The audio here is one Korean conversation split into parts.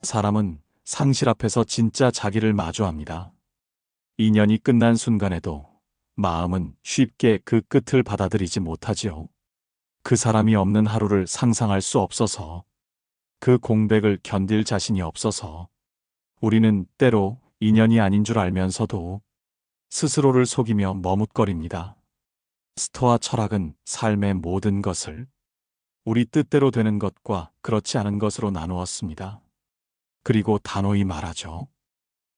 사람은 상실 앞에서 진짜 자기를 마주합니다. 인연이 끝난 순간에도 마음은 쉽게 그 끝을 받아들이지 못하지요. 그 사람이 없는 하루를 상상할 수 없어서, 그 공백을 견딜 자신이 없어서, 우리는 때로 인연이 아닌 줄 알면서도 스스로를 속이며 머뭇거립니다. 스토아 철학은 삶의 모든 것을 우리 뜻대로 되는 것과 그렇지 않은 것으로 나누었습니다. 그리고 단호히 말하죠.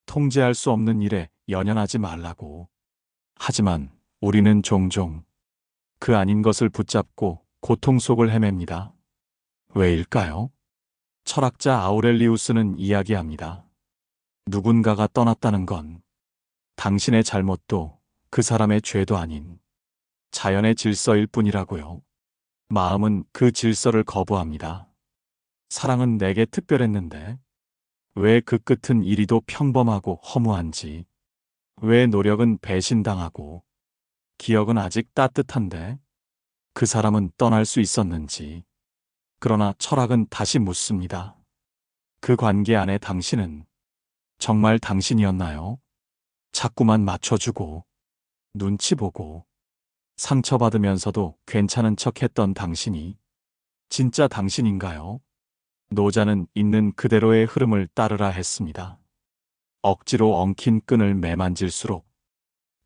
통제할 수 없는 일에 연연하지 말라고. 하지만 우리는 종종 그 아닌 것을 붙잡고 고통 속을 헤맵니다. 왜일까요? 철학자 아우렐리우스는 이야기합니다. 누군가가 떠났다는 건 당신의 잘못도 그 사람의 죄도 아닌 자연의 질서일 뿐이라고요. 마음은 그 질서를 거부합니다. 사랑은 내게 특별했는데 왜 그 끝은 이리도 평범하고 허무한지, 왜 노력은 배신당하고 기억은 아직 따뜻한데 그 사람은 떠날 수 있었는지. 그러나 철학은 다시 묻습니다. 그 관계 안에 당신은 정말 당신이었나요? 자꾸만 맞춰주고 눈치 보고 상처받으면서도 괜찮은 척 했던 당신이 진짜 당신인가요? 노자는 있는 그대로의 흐름을 따르라 했습니다. 억지로 엉킨 끈을 매만질수록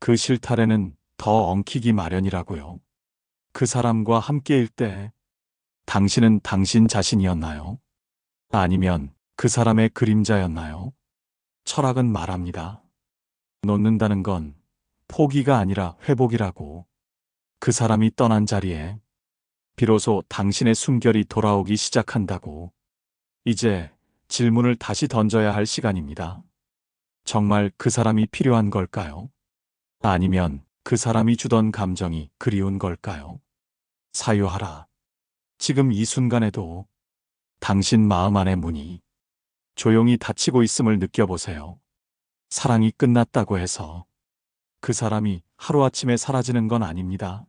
그 실타래는 더 엉키기 마련이라고요. 그 사람과 함께일 때 당신은 당신 자신이었나요? 아니면 그 사람의 그림자였나요? 철학은 말합니다. 놓는다는 건 포기가 아니라 회복이라고. 그 사람이 떠난 자리에 비로소 당신의 숨결이 돌아오기 시작한다고. 이제 질문을 다시 던져야 할 시간입니다. 정말 그 사람이 필요한 걸까요? 아니면 그 사람이 주던 감정이 그리운 걸까요? 사유하라. 지금 이 순간에도 당신 마음 안의 문이 조용히 닫히고 있음을 느껴보세요. 사랑이 끝났다고 해서 그 사람이 하루아침에 사라지는 건 아닙니다.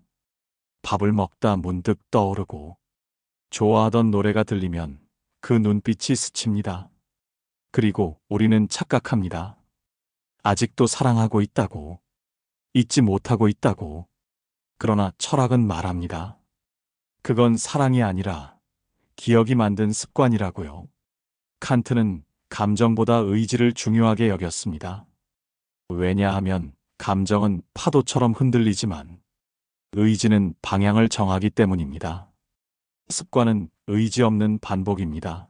밥을 먹다 문득 떠오르고 좋아하던 노래가 들리면 그 눈빛이 스칩니다. 그리고 우리는 착각합니다. 아직도 사랑하고 있다고, 잊지 못하고 있다고. 그러나 철학은 말합니다. 그건 사랑이 아니라 기억이 만든 습관이라고요. 칸트는 감정보다 의지를 중요하게 여겼습니다. 왜냐하면 감정은 파도처럼 흔들리지만 의지는 방향을 정하기 때문입니다. 습관은 의지 없는 반복입니다.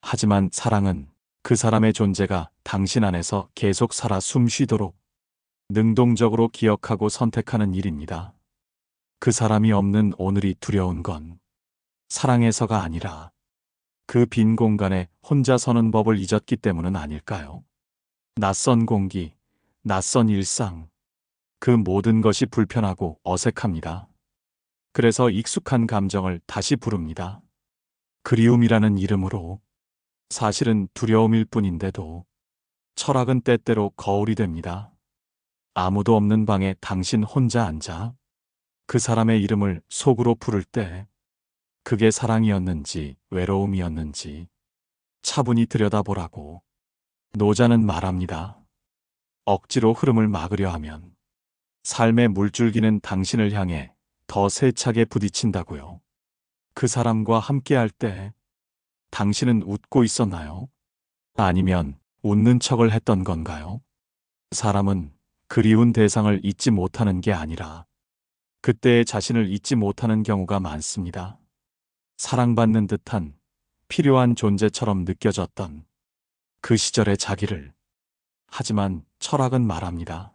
하지만 사랑은 그 사람의 존재가 당신 안에서 계속 살아 숨쉬도록 능동적으로 기억하고 선택하는 일입니다. 그 사람이 없는 오늘이 두려운 건 사랑에서가 아니라 그 빈 공간에 혼자 서는 법을 잊었기 때문은 아닐까요? 낯선 공기, 낯선 일상, 그 모든 것이 불편하고 어색합니다. 그래서 익숙한 감정을 다시 부릅니다. 그리움이라는 이름으로. 사실은 두려움일 뿐인데도 철학은 때때로 거울이 됩니다. 아무도 없는 방에 당신 혼자 앉아 그 사람의 이름을 속으로 부를 때 그게 사랑이었는지 외로움이었는지 차분히 들여다보라고. 노자는 말합니다. 억지로 흐름을 막으려 하면 삶의 물줄기는 당신을 향해 더 세차게 부딪힌다고요. 그 사람과 함께할 때 당신은 웃고 있었나요? 아니면 웃는 척을 했던 건가요? 사람은 그리운 대상을 잊지 못하는 게 아니라 그때의 자신을 잊지 못하는 경우가 많습니다. 사랑받는 듯한 필요한 존재처럼 느껴졌던 그 시절의 자기를. 하지만 철학은 말합니다.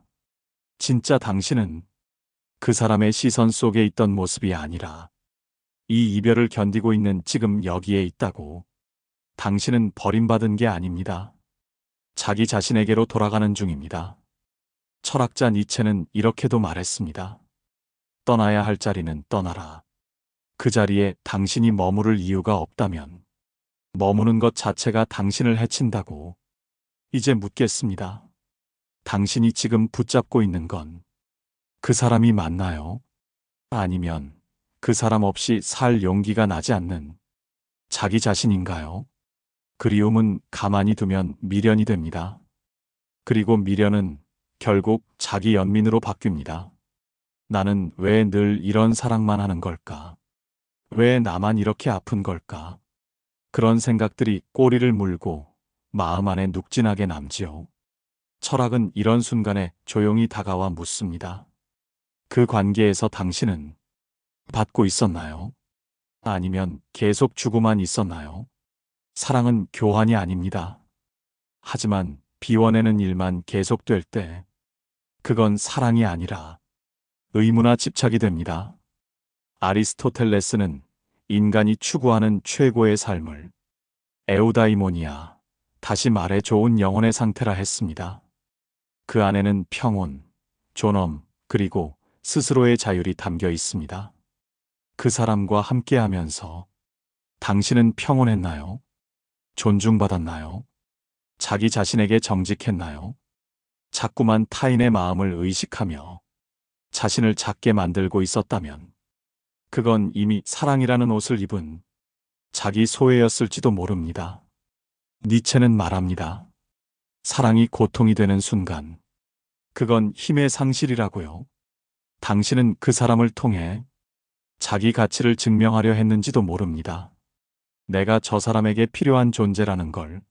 진짜 당신은 그 사람의 시선 속에 있던 모습이 아니라 이 이별을 견디고 있는 지금 여기에 있다고. 당신은 버림받은 게 아닙니다. 자기 자신에게로 돌아가는 중입니다. 철학자 니체는 이렇게도 말했습니다. 떠나야 할 자리는 떠나라. 그 자리에 당신이 머무를 이유가 없다면 머무는 것 자체가 당신을 해친다고. 이제 묻겠습니다. 당신이 지금 붙잡고 있는 건 그 사람이 맞나요? 아니면 그 사람 없이 살 용기가 나지 않는 자기 자신인가요? 그리움은 가만히 두면 미련이 됩니다. 그리고 미련은 결국 자기 연민으로 바뀝니다. 나는 왜 늘 이런 사랑만 하는 걸까? 왜 나만 이렇게 아픈 걸까? 그런 생각들이 꼬리를 물고 마음 안에 눅진하게 남지요. 철학은 이런 순간에 조용히 다가와 묻습니다. 그 관계에서 당신은 받고 있었나요? 아니면 계속 주고만 있었나요? 사랑은 교환이 아닙니다. 하지만 비워내는 일만 계속될 때 그건 사랑이 아니라 의무나 집착이 됩니다. 아리스토텔레스는 인간이 추구하는 최고의 삶을 에우다이모니아, 다시 말해 좋은 영혼의 상태라 했습니다. 그 안에는 평온, 존엄, 그리고 스스로의 자율이 담겨 있습니다. 그 사람과 함께하면서 당신은 평온했나요? 존중받았나요? 자기 자신에게 정직했나요? 자꾸만 타인의 마음을 의식하며 자신을 작게 만들고 있었다면 그건 이미 사랑이라는 옷을 입은 자기 소외였을지도 모릅니다. 니체는 말합니다. 사랑이 고통이 되는 순간 그건 힘의 상실이라고요. 당신은 그 사람을 통해 자기 가치를 증명하려 했는지도 모릅니다. 내가 저 사람에게 필요한 존재라는 걸,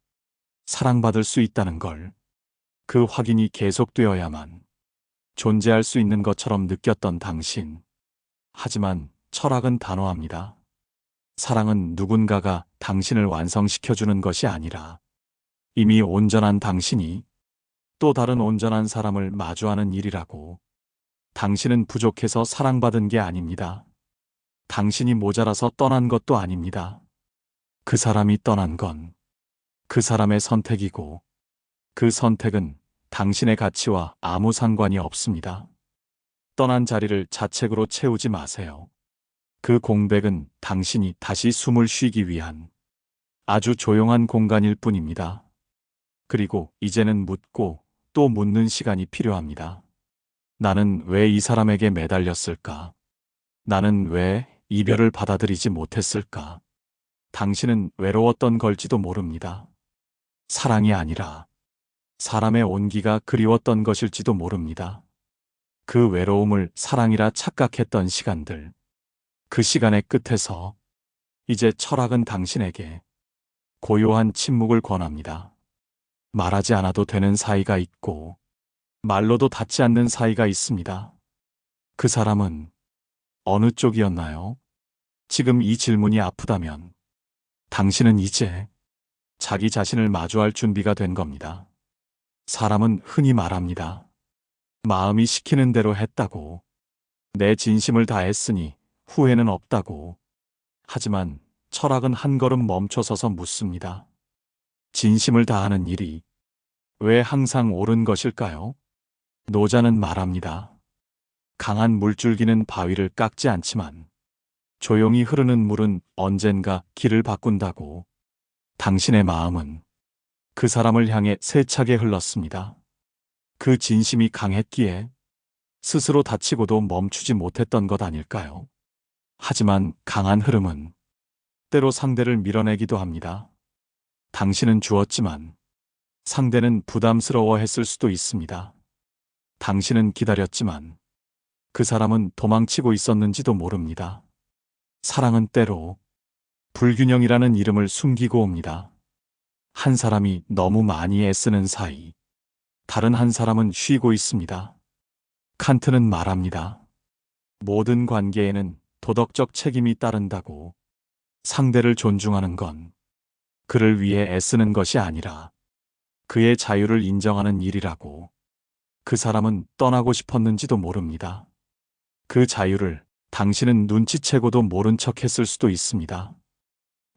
사랑받을 수 있다는 걸, 그 확인이 계속되어야만 존재할 수 있는 것처럼 느꼈던 당신. 하지만 철학은 단호합니다. 사랑은 누군가가 당신을 완성시켜주는 것이 아니라 이미 온전한 당신이 또 다른 온전한 사람을 마주하는 일이라고. 당신은 부족해서 사랑받은 게 아닙니다. 당신이 모자라서 떠난 것도 아닙니다. 그 사람이 떠난 건 그 사람의 선택이고 그 선택은 당신의 가치와 아무 상관이 없습니다. 떠난 자리를 자책으로 채우지 마세요. 그 공백은 당신이 다시 숨을 쉬기 위한 아주 조용한 공간일 뿐입니다. 그리고 이제는 묻고 또 묻는 시간이 필요합니다. 나는 왜 이 사람에게 매달렸을까? 나는 왜 이별을 받아들이지 못했을까? 당신은 외로웠던 걸지도 모릅니다. 사랑이 아니라 사람의 온기가 그리웠던 것일지도 모릅니다. 그 외로움을 사랑이라 착각했던 시간들. 그 시간의 끝에서 이제 철학은 당신에게 고요한 침묵을 권합니다. 말하지 않아도 되는 사이가 있고 말로도 닿지 않는 사이가 있습니다. 그 사람은 어느 쪽이었나요? 지금 이 질문이 아프다면 당신은 이제 자기 자신을 마주할 준비가 된 겁니다. 사람은 흔히 말합니다. 마음이 시키는 대로 했다고. 내 진심을 다했으니 후회는 없다고. 하지만 철학은 한 걸음 멈춰서서 묻습니다. 진심을 다하는 일이 왜 항상 옳은 것일까요? 노자는 말합니다. 강한 물줄기는 바위를 깎지 않지만 조용히 흐르는 물은 언젠가 길을 바꾼다고. 당신의 마음은 그 사람을 향해 세차게 흘렀습니다. 그 진심이 강했기에 스스로 다치고도 멈추지 못했던 것 아닐까요? 하지만 강한 흐름은 때로 상대를 밀어내기도 합니다. 당신은 주었지만 상대는 부담스러워했을 수도 있습니다. 당신은 기다렸지만 그 사람은 도망치고 있었는지도 모릅니다. 사랑은 때로 불균형이라는 이름을 숨기고 옵니다. 한 사람이 너무 많이 애쓰는 사이, 다른 한 사람은 쉬고 있습니다. 칸트는 말합니다. 모든 관계에는 도덕적 책임이 따른다고. 상대를 존중하는 건 그를 위해 애쓰는 것이 아니라 그의 자유를 인정하는 일이라고. 그 사람은 떠나고 싶었는지도 모릅니다. 그 자유를 당신은 눈치채고도 모른 척 했을 수도 있습니다.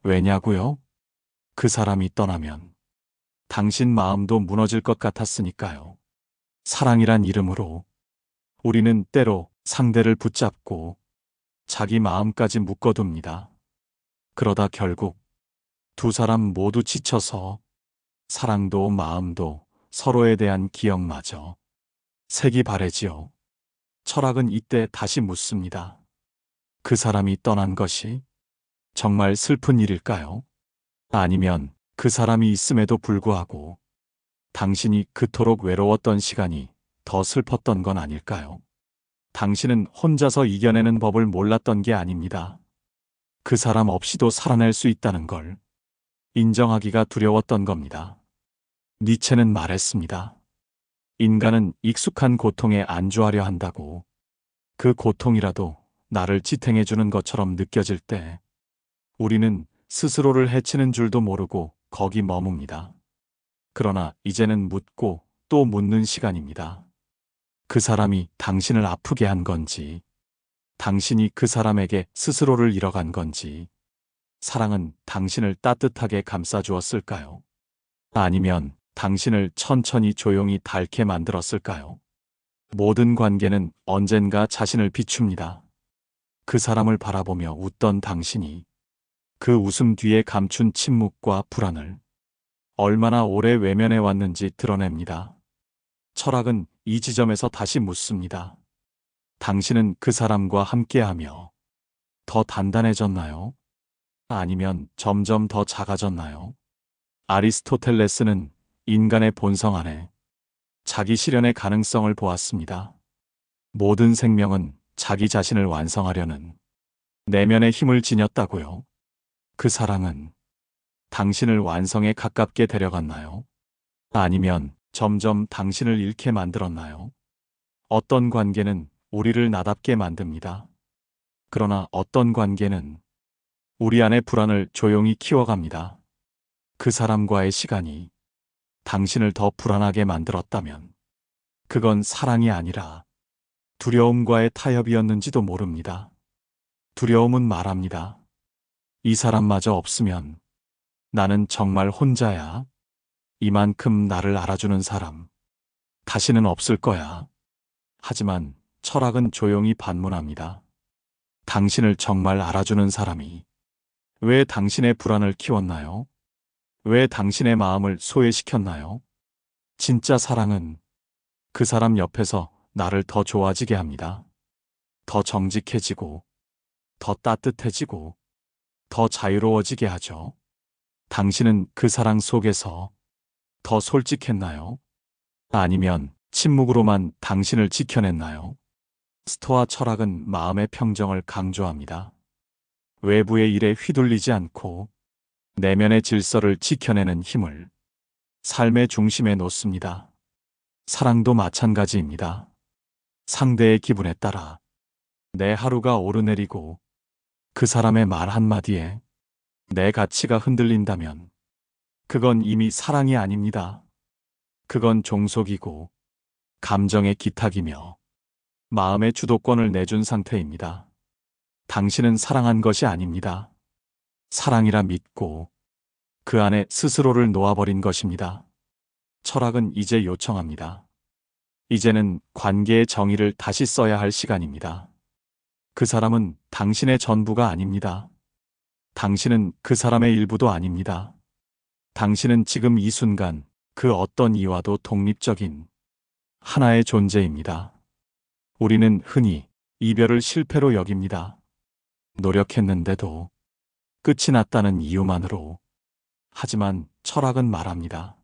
왜냐고요? 그 사람이 떠나면 당신 마음도 무너질 것 같았으니까요. 사랑이란 이름으로 우리는 때로 상대를 붙잡고 자기 마음까지 묶어둡니다. 그러다 결국 두 사람 모두 지쳐서 사랑도 마음도 서로에 대한 기억마저 색이 바래지요. 철학은 이때 다시 묻습니다. 그 사람이 떠난 것이 정말 슬픈 일일까요? 아니면 그 사람이 있음에도 불구하고 당신이 그토록 외로웠던 시간이 더 슬펐던 건 아닐까요? 당신은 혼자서 이겨내는 법을 몰랐던 게 아닙니다. 그 사람 없이도 살아낼 수 있다는 걸 인정하기가 두려웠던 겁니다. 니체는 말했습니다. 인간은 익숙한 고통에 안주하려 한다고. 그 고통이라도 나를 지탱해주는 것처럼 느껴질 때 우리는 스스로를 해치는 줄도 모르고 거기 머뭅니다. 그러나 이제는 묻고 또 묻는 시간입니다. 그 사람이 당신을 아프게 한 건지, 당신이 그 사람에게 스스로를 잃어간 건지, 사랑은 당신을 따뜻하게 감싸주었을까요? 아니면 당신을 천천히 조용히 닳게 만들었을까요? 모든 관계는 언젠가 자신을 비춥니다. 그 사람을 바라보며 웃던 당신이 그 웃음 뒤에 감춘 침묵과 불안을 얼마나 오래 외면해 왔는지 드러냅니다. 철학은 이 지점에서 다시 묻습니다. 당신은 그 사람과 함께하며 더 단단해졌나요? 아니면 점점 더 작아졌나요? 아리스토텔레스는 인간의 본성 안에 자기 실현의 가능성을 보았습니다. 모든 생명은 자기 자신을 완성하려는 내면의 힘을 지녔다고요. 그 사랑은 당신을 완성에 가깝게 데려갔나요? 아니면 점점 당신을 잃게 만들었나요? 어떤 관계는 우리를 나답게 만듭니다. 그러나 어떤 관계는 우리 안의 불안을 조용히 키워갑니다. 그 사람과의 시간이 당신을 더 불안하게 만들었다면 그건 사랑이 아니라 두려움과의 타협이었는지도 모릅니다. 두려움은 말합니다. 이 사람마저 없으면 나는 정말 혼자야. 이만큼 나를 알아주는 사람 다시는 없을 거야. 하지만 철학은 조용히 반문합니다. 당신을 정말 알아주는 사람이 왜 당신의 불안을 키웠나요? 왜 당신의 마음을 소외시켰나요? 진짜 사랑은 그 사람 옆에서 나를 더 좋아지게 합니다. 더 정직해지고, 더 따뜻해지고, 더 자유로워지게 하죠. 당신은 그 사랑 속에서 더 솔직했나요? 아니면 침묵으로만 당신을 지켜냈나요? 스토아 철학은 마음의 평정을 강조합니다. 외부의 일에 휘둘리지 않고 내면의 질서를 지켜내는 힘을 삶의 중심에 놓습니다. 사랑도 마찬가지입니다. 상대의 기분에 따라 내 하루가 오르내리고 그 사람의 말 한마디에 내 가치가 흔들린다면 그건 이미 사랑이 아닙니다. 그건 종속이고 감정의 기탁이며 마음의 주도권을 내준 상태입니다. 당신은 사랑한 것이 아닙니다. 사랑이라 믿고 그 안에 스스로를 놓아버린 것입니다. 철학은 이제 요청합니다. 이제는 관계의 정의를 다시 써야 할 시간입니다. 그 사람은 당신의 전부가 아닙니다. 당신은 그 사람의 일부도 아닙니다. 당신은 지금 이 순간 그 어떤 이와도 독립적인 하나의 존재입니다. 우리는 흔히 이별을 실패로 여깁니다. 노력했는데도 끝이 났다는 이유만으로. 하지만 철학은 말합니다.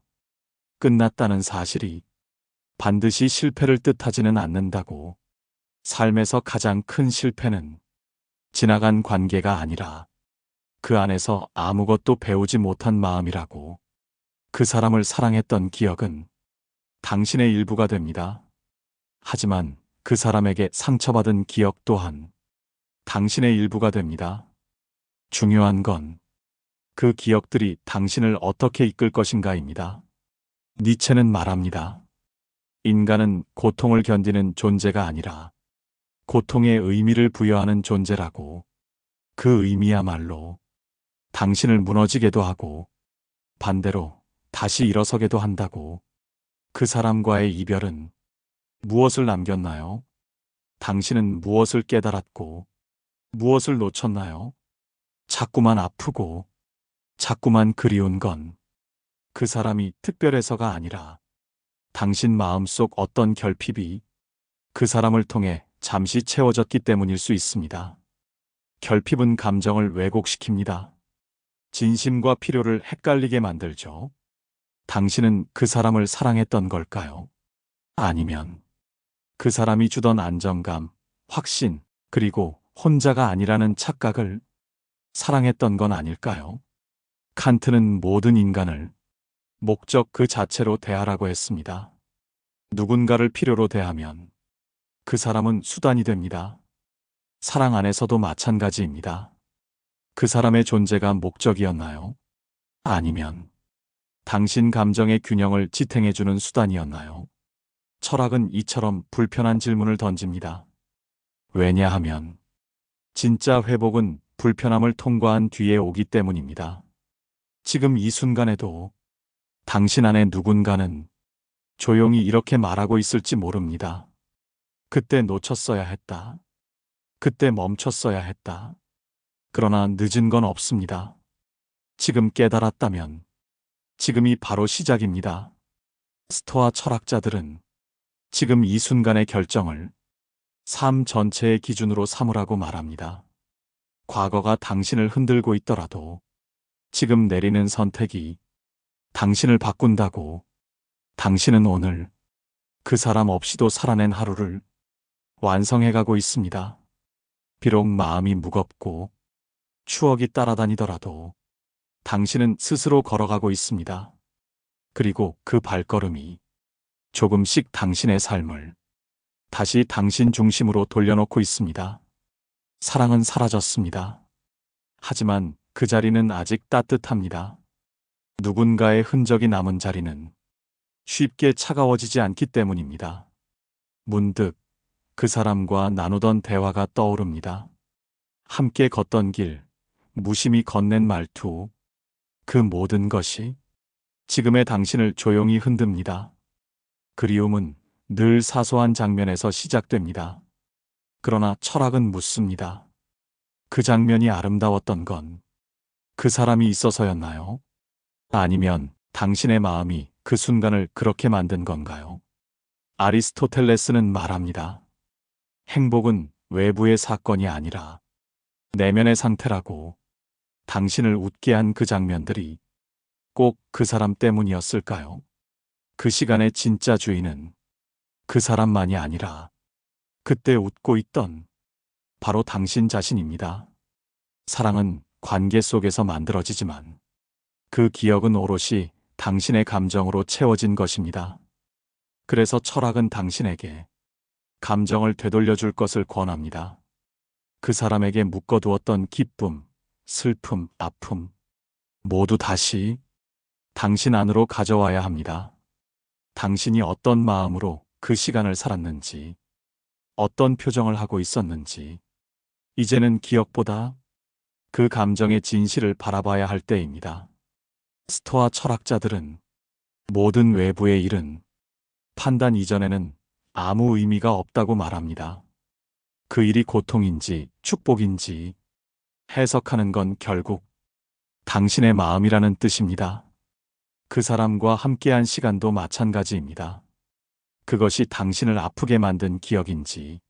끝났다는 사실이 반드시 실패를 뜻하지는 않는다고. 삶에서 가장 큰 실패는 지나간 관계가 아니라 그 안에서 아무것도 배우지 못한 마음이라고. 그 사람을 사랑했던 기억은 당신의 일부가 됩니다. 하지만 그 사람에게 상처받은 기억 또한 당신의 일부가 됩니다. 중요한 건 그 기억들이 당신을 어떻게 이끌 것인가입니다. 니체는 말합니다. 인간은 고통을 견디는 존재가 아니라 고통에 의미를 부여하는 존재라고. 그 의미야말로 당신을 무너지게도 하고 반대로 다시 일어서게도 한다고. 그 사람과의 이별은 무엇을 남겼나요? 당신은 무엇을 깨달았고 무엇을 놓쳤나요? 자꾸만 아프고 자꾸만 그리운 건 그 사람이 특별해서가 아니라 당신 마음속 어떤 결핍이 그 사람을 통해 잠시 채워졌기 때문일 수 있습니다. 결핍은 감정을 왜곡시킵니다. 진심과 필요를 헷갈리게 만들죠. 당신은 그 사람을 사랑했던 걸까요? 아니면 그 사람이 주던 안정감, 확신, 그리고 혼자가 아니라는 착각을 사랑했던 건 아닐까요? 칸트는 모든 인간을 목적 그 자체로 대하라고 했습니다. 누군가를 필요로 대하면 그 사람은 수단이 됩니다. 사랑 안에서도 마찬가지입니다. 그 사람의 존재가 목적이었나요? 아니면 당신 감정의 균형을 지탱해주는 수단이었나요? 철학은 이처럼 불편한 질문을 던집니다. 왜냐하면 진짜 회복은 불편함을 통과한 뒤에 오기 때문입니다. 지금 이 순간에도 당신 안에 누군가는 조용히 이렇게 말하고 있을지 모릅니다. 그때 놓쳤어야 했다. 그때 멈췄어야 했다. 그러나 늦은 건 없습니다. 지금 깨달았다면 지금이 바로 시작입니다. 스토아 철학자들은 지금 이 순간의 결정을 삶 전체의 기준으로 삼으라고 말합니다. 과거가 당신을 흔들고 있더라도 지금 내리는 선택이 당신을 바꾼다고. 당신은 오늘 그 사람 없이도 살아낸 하루를 완성해가고 있습니다. 비록 마음이 무겁고 추억이 따라다니더라도 당신은 스스로 걸어가고 있습니다. 그리고 그 발걸음이 조금씩 당신의 삶을 다시 당신 중심으로 돌려놓고 있습니다. 사랑은 사라졌습니다. 하지만 그 자리는 아직 따뜻합니다. 누군가의 흔적이 남은 자리는 쉽게 차가워지지 않기 때문입니다. 문득 그 사람과 나누던 대화가 떠오릅니다. 함께 걷던 길, 무심히 건넨 말투, 그 모든 것이 지금의 당신을 조용히 흔듭니다. 그리움은 늘 사소한 장면에서 시작됩니다. 그러나 철학은 묻습니다. 그 장면이 아름다웠던 건 그 사람이 있어서였나요? 아니면 당신의 마음이 그 순간을 그렇게 만든 건가요? 아리스토텔레스는 말합니다. 행복은 외부의 사건이 아니라 내면의 상태라고. 당신을 웃게 한 그 장면들이 꼭 그 사람 때문이었을까요? 그 시간의 진짜 주인은 그 사람만이 아니라 그때 웃고 있던 바로 당신 자신입니다. 사랑은 관계 속에서 만들어지지만 그 기억은 오롯이 당신의 감정으로 채워진 것입니다. 그래서 철학은 당신에게 감정을 되돌려줄 것을 권합니다. 그 사람에게 묶어두었던 기쁨, 슬픔, 아픔 모두 다시 당신 안으로 가져와야 합니다. 당신이 어떤 마음으로 그 시간을 살았는지, 어떤 표정을 하고 있었는지, 이제는 기억보다 그 감정의 진실을 바라봐야 할 때입니다. 스토아 철학자들은 모든 외부의 일은 판단 이전에는 아무 의미가 없다고 말합니다. 그 일이 고통인지 축복인지 해석하는 건 결국 당신의 마음이라는 뜻입니다. 그 사람과 함께한 시간도 마찬가지입니다. 그것이 당신을 아프게 만든 기억인지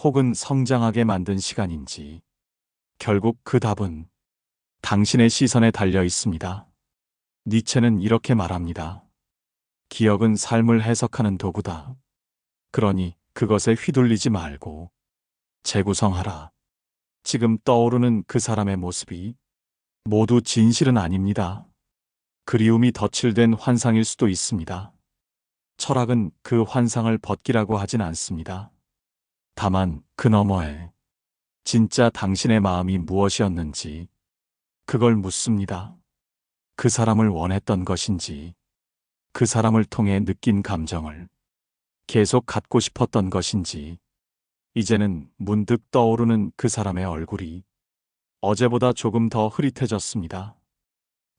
혹은 성장하게 만든 시간인지 결국 그 답은 당신의 시선에 달려 있습니다. 니체는 이렇게 말합니다. 기억은 삶을 해석하는 도구다. 그러니 그것에 휘둘리지 말고 재구성하라. 지금 떠오르는 그 사람의 모습이 모두 진실은 아닙니다. 그리움이 덧칠된 환상일 수도 있습니다. 철학은 그 환상을 벗기라고 하진 않습니다. 다만 그 너머에 진짜 당신의 마음이 무엇이었는지 그걸 묻습니다. 그 사람을 원했던 것인지, 그 사람을 통해 느낀 감정을 계속 갖고 싶었던 것인지, 이제는 문득 떠오르는 그 사람의 얼굴이 어제보다 조금 더 흐릿해졌습니다.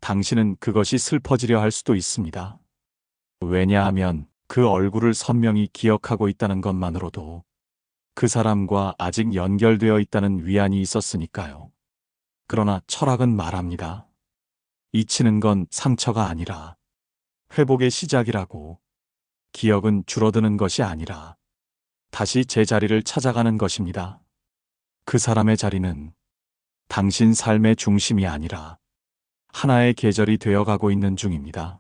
당신은 그것이 슬퍼지려 할 수도 있습니다. 왜냐하면 그 얼굴을 선명히 기억하고 있다는 것만으로도 그 사람과 아직 연결되어 있다는 위안이 있었으니까요. 그러나 철학은 말합니다. 잊히는 건 상처가 아니라 회복의 시작이라고. 기억은 줄어드는 것이 아니라 다시 제자리를 찾아가는 것입니다. 그 사람의 자리는 당신 삶의 중심이 아니라 하나의 계절이 되어가고 있는 중입니다.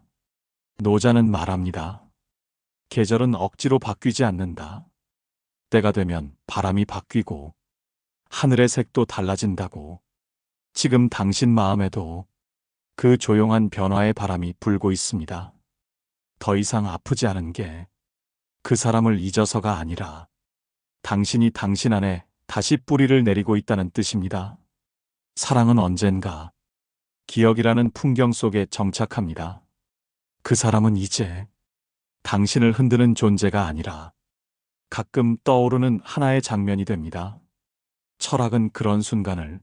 노자는 말합니다. 계절은 억지로 바뀌지 않는다. 때가 되면 바람이 바뀌고 하늘의 색도 달라진다고. 지금 당신 마음에도 그 조용한 변화의 바람이 불고 있습니다. 더 이상 아프지 않은 게 그 사람을 잊어서가 아니라 당신이 당신 안에 다시 뿌리를 내리고 있다는 뜻입니다. 사랑은 언젠가 기억이라는 풍경 속에 정착합니다. 그 사람은 이제 당신을 흔드는 존재가 아니라 가끔 떠오르는 하나의 장면이 됩니다. 철학은 그런 순간을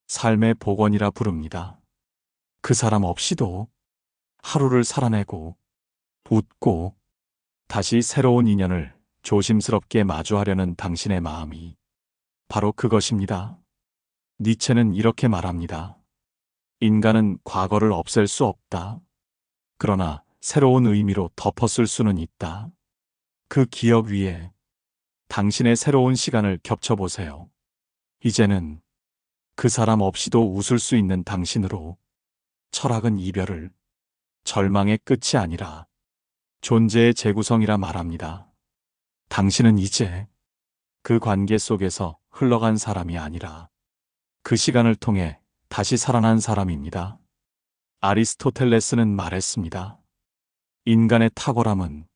삶의 복원이라 부릅니다. 그 사람 없이도 하루를 살아내고 웃고 다시 새로운 인연을 조심스럽게 마주하려는 당신의 마음이 바로 그것입니다. 니체는 이렇게 말합니다. 인간은 과거를 없앨 수 없다. 그러나 새로운 의미로 덮어쓸 수는 있다. 그 기억 위에 당신의 새로운 시간을 겹쳐보세요. 이제는 그 사람 없이도 웃을 수 있는 당신으로. 철학은 이별을 절망의 끝이 아니라 존재의 재구성이라 말합니다. 당신은 이제 그 관계 속에서 흘러간 사람이 아니라 그 시간을 통해 다시 살아난 사람입니다. 아리스토텔레스는 말했습니다. 인간의 탁월함은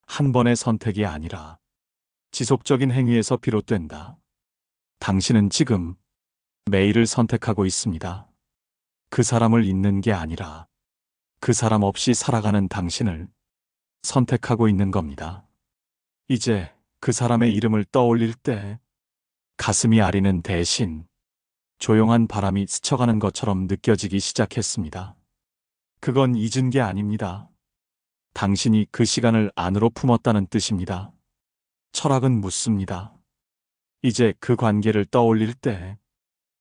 한 번의 선택이 아니라 지속적인 행위에서 비롯된다. 당신은 지금 매일을 선택하고 있습니다. 그 사람을 잊는 게 아니라 그 사람 없이 살아가는 당신을 선택하고 있는 겁니다. 이제 그 사람의 이름을 떠올릴 때 가슴이 아리는 대신 조용한 바람이 스쳐가는 것처럼 느껴지기 시작했습니다. 그건 잊은 게 아닙니다. 당신이 그 시간을 안으로 품었다는 뜻입니다. 철학은 묻습니다. 이제 그 관계를 떠올릴 때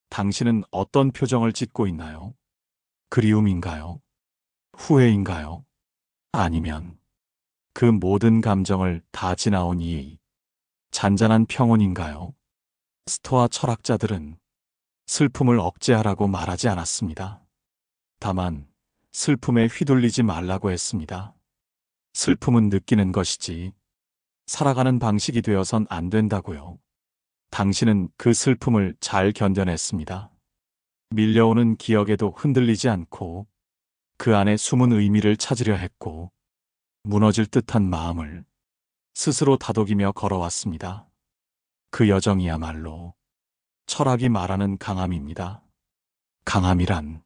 당신은 어떤 표정을 짓고 있나요? 그리움인가요? 후회인가요? 아니면 그 모든 감정을 다 지나온 이 잔잔한 평온인가요? 스토아 철학자들은 슬픔을 억제하라고 말하지 않았습니다. 다만 슬픔에 휘둘리지 말라고 했습니다. 슬픔은 느끼는 것이지 살아가는 방식이 되어선 안 된다고요. 당신은 그 슬픔을 잘 견뎌냈습니다. 밀려오는 기억에도 흔들리지 않고 그 안에 숨은 의미를 찾으려 했고 무너질 듯한 마음을 스스로 다독이며 걸어왔습니다. 그 여정이야말로 철학이 말하는 강함입니다. 강함이란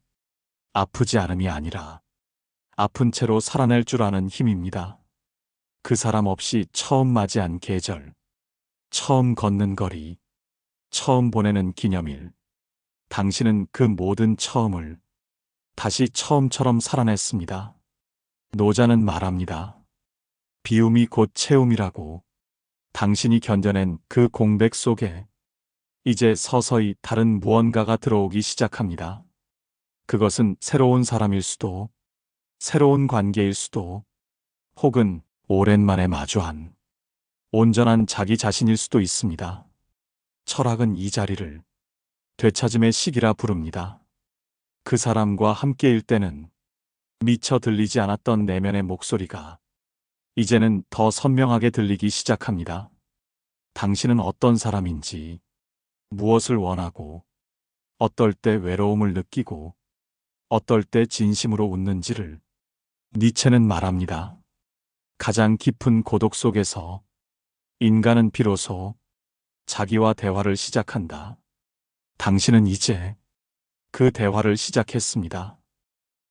아프지 않음이 아니라 아픈 채로 살아낼 줄 아는 힘입니다. 그 사람 없이 처음 맞이한 계절, 처음 걷는 거리, 처음 보내는 기념일. 당신은 그 모든 처음을 다시 처음처럼 살아냈습니다. 노자는 말합니다. 비움이 곧 채움이라고. 당신이 견뎌낸 그 공백 속에 이제 서서히 다른 무언가가 들어오기 시작합니다. 그것은 새로운 사람일 수도, 새로운 관계일 수도, 혹은 오랜만에 마주한 온전한 자기 자신일 수도 있습니다. 철학은 이 자리를 되찾음의 시기라 부릅니다. 그 사람과 함께일 때는 미처 들리지 않았던 내면의 목소리가 이제는 더 선명하게 들리기 시작합니다. 당신은 어떤 사람인지, 무엇을 원하고, 어떨 때 외로움을 느끼고, 어떨 때 진심으로 웃는지를 니체는 말합니다. 가장 깊은 고독 속에서 인간은 비로소 자기와 대화를 시작한다. 당신은 이제 그 대화를 시작했습니다.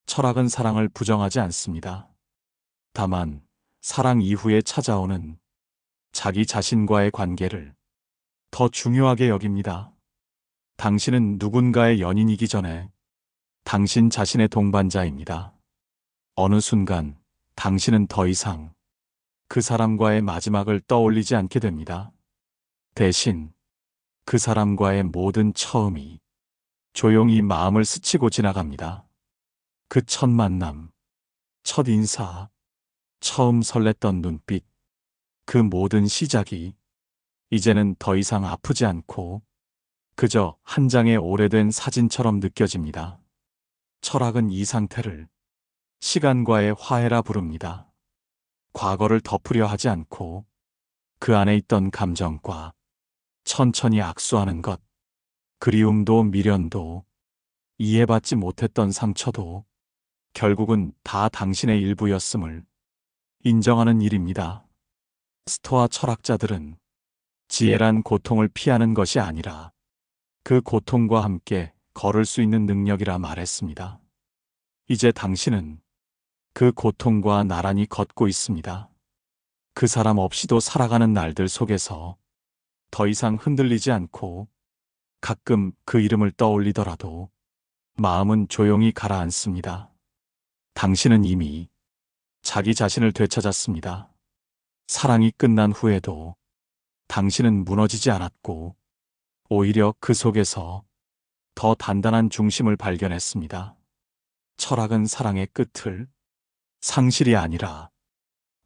철학은 사랑을 부정하지 않습니다. 다만 사랑 이후에 찾아오는 자기 자신과의 관계를 더 중요하게 여깁니다. 당신은 누군가의 연인이기 전에 당신 자신의 동반자입니다. 어느 순간 당신은 더 이상 그 사람과의 마지막을 떠올리지 않게 됩니다. 대신 그 사람과의 모든 처음이 조용히 마음을 스치고 지나갑니다. 그 첫 만남, 첫 인사, 처음 설렜던 눈빛, 그 모든 시작이 이제는 더 이상 아프지 않고 그저 한 장의 오래된 사진처럼 느껴집니다. 철학은 이 상태를 시간과의 화해라 부릅니다. 과거를 덮으려 하지 않고 그 안에 있던 감정과 천천히 악수하는 것, 그리움도 미련도 이해받지 못했던 상처도 결국은 다 당신의 일부였음을 인정하는 일입니다. 스토아 철학자들은 지혜란 고통을 피하는 것이 아니라 그 고통과 함께 걸을 수 있는 능력이라 말했습니다. 이제 당신은 그 고통과 나란히 걷고 있습니다. 그 사람 없이도 살아가는 날들 속에서 더 이상 흔들리지 않고 가끔 그 이름을 떠올리더라도 마음은 조용히 가라앉습니다. 당신은 이미 자기 자신을 되찾았습니다. 사랑이 끝난 후에도 당신은 무너지지 않았고 오히려 그 속에서 더 단단한 중심을 발견했습니다. 철학은 사랑의 끝을 상실이 아니라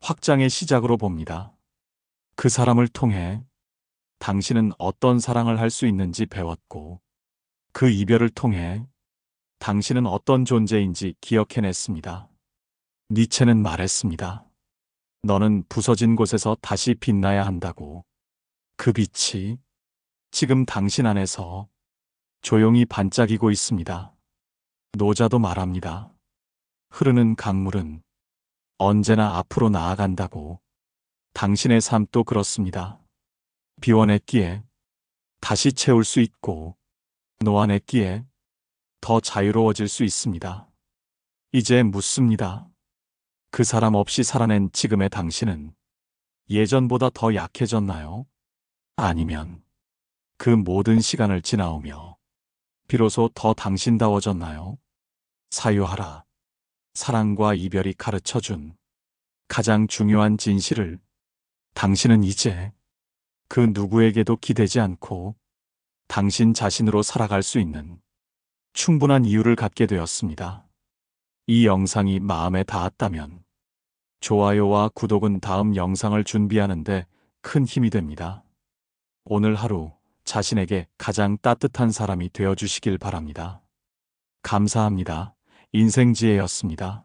확장의 시작으로 봅니다. 그 사람을 통해 당신은 어떤 사랑을 할 수 있는지 배웠고 그 이별을 통해 당신은 어떤 존재인지 기억해냈습니다. 니체는 말했습니다. 너는 부서진 곳에서 다시 빛나야 한다고. 그 빛이 지금 당신 안에서 조용히 반짝이고 있습니다. 노자도 말합니다. 흐르는 강물은 언제나 앞으로 나아간다고. 당신의 삶도 그렇습니다. 비워냈기에 다시 채울 수 있고 놓아냈기에 더 자유로워질 수 있습니다. 이제 묻습니다. 그 사람 없이 살아낸 지금의 당신은 예전보다 더 약해졌나요? 아니면 그 모든 시간을 지나오며 비로소 더 당신다워졌나요? 사유하라. 사랑과 이별이 가르쳐준 가장 중요한 진실을 당신은 이제 그 누구에게도 기대지 않고 당신 자신으로 살아갈 수 있는 충분한 이유를 갖게 되었습니다. 이 영상이 마음에 닿았다면 좋아요와 구독은 다음 영상을 준비하는데 큰 힘이 됩니다. 오늘 하루 자신에게 가장 따뜻한 사람이 되어주시길 바랍니다. 감사합니다. 인생지혜였습니다.